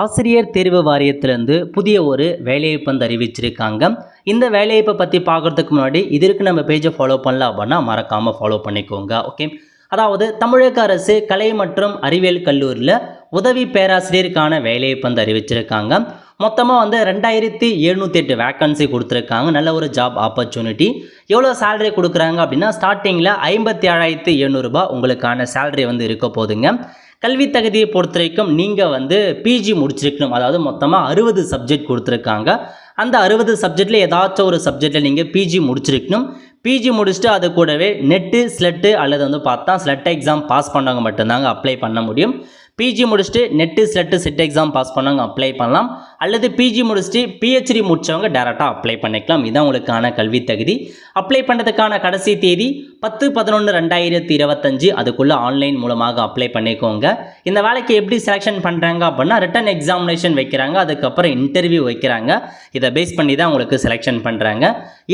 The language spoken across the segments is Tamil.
ஆசிரியர் தேர்வு வாரியத்திலேருந்து புதிய ஒரு வேலைவாய்ப்பு வந்து அறிவிச்சிருக்காங்க. இந்த வேலைவாய்ப்பை பற்றி பார்க்குறதுக்கு முன்னாடி இதற்கு நம்ம பேஜை ஃபாலோ பண்ணல அப்படின்னா மறக்காமல் ஃபாலோ பண்ணிக்கோங்க. ஓகே, அதாவது தமிழக அரசு கலை மற்றும் அறிவியல் கல்லூரியில் உதவி பேராசிரியருக்கான வேலைவாய்ப்பு வந்து அறிவிச்சிருக்காங்க. மொத்தமாக வந்து 2708 வேக்கன்சி கொடுத்துருக்காங்க. நல்ல ஒரு ஜாப் ஆப்பர்ச்சுனிட்டி. எவ்வளோ சேலரி கொடுக்குறாங்க அப்படின்னா ஸ்டார்டிங்கில் 57,700 ரூபாய் உங்களுக்கான சேலரி வந்து இருக்க போதுங்க. கல்வி தகுதியை பொறுத்த வரைக்கும் நீங்கள் வந்து பிஜி முடிச்சிருக்கணும். அதாவது மொத்தமாக 60 சப்ஜெக்ட் கொடுத்துருக்காங்க. அந்த 60 சப்ஜெக்டில் ஏதாச்சும் ஒரு சப்ஜெக்டில் நீங்கள் பிஜி முடிச்சிருக்கணும். பிஜி முடிச்சுட்டு அது கூடவே நெட்டு ஸ்லெட்டு அல்லது வந்து பார்த்தா ஸ்லெட் எக்ஸாம் பாஸ் பண்ணவங்க மட்டும்தாங்க அப்ளை பண்ண முடியும். பிஜி முடிச்சுட்டு NET SLET SET exam pass பண்ணவங்க அப்ளை பண்ணலாம். அல்லது பிஜி முடிச்சுட்டு பிஹெச்டி முடித்தவங்க டேரெக்டாக அப்ளை பண்ணிக்கலாம். இதுதான் உங்களுக்கான கல்வி தகுதி. அப்ளை பண்ணுறதுக்கான கடைசி தேதி 10/11/2025. அதுக்குள்ளே ஆன்லைன் மூலமாக அப்ளை பண்ணிக்கோங்க. இந்த வேலைக்கு எப்படி செலெக்ஷன் பண்ணுறாங்க அப்படின்னா ரிட்டன் எக்ஸாமினேஷன் வைக்கிறாங்க, அதுக்கப்புறம் இன்டர்வியூ வைக்கிறாங்க. இதை பேஸ் பண்ணி தான் உங்களுக்கு செலெக்ஷன் பண்ணுறாங்க.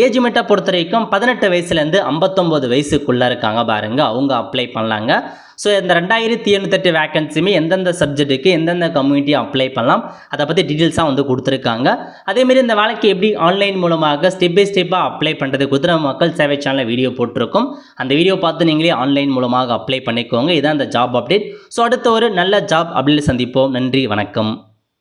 ஏஜ் லிமிட்டை பொறுத்த வரைக்கும் 18 வயசுலேருந்து 59 வயசுக்குள்ளே இருக்காங்க பாருங்க, அவங்க அப்ளை பண்ணலாங்க. ஸோ இந்த 2708 வேக்கன்சியுமே எந்தெந்த சப்ஜெக்ட்டுக்கு எந்தெந்த கம்யூனிட்டி அப்ளை பண்ணலாம் அதை பற்றி டீட்டெயில்ஸாக வந்து கொடுத்துருக்காங்க. அதேமாரி இந்த வேலைக்கு எப்படி ஆன்லைன் மூலமாக ஸ்டெப் பை ஸ்டெப்பாக அப்ளை பண்ணுறது குறித்து நம்ம மக்கள் சேவை சேனலில் வீடியோ போட்டிருக்கோம். அந்த வீடியோ பார்த்து நீங்களே ஆன்லைன் மூலமாக அப்ளை பண்ணிக்கோங்க. இதான் இந்த ஜாப் அப்டேட். ஸோ அடுத்த ஒரு நல்ல ஜாப் அப்டேட் சந்திப்போம். நன்றி, வணக்கம்.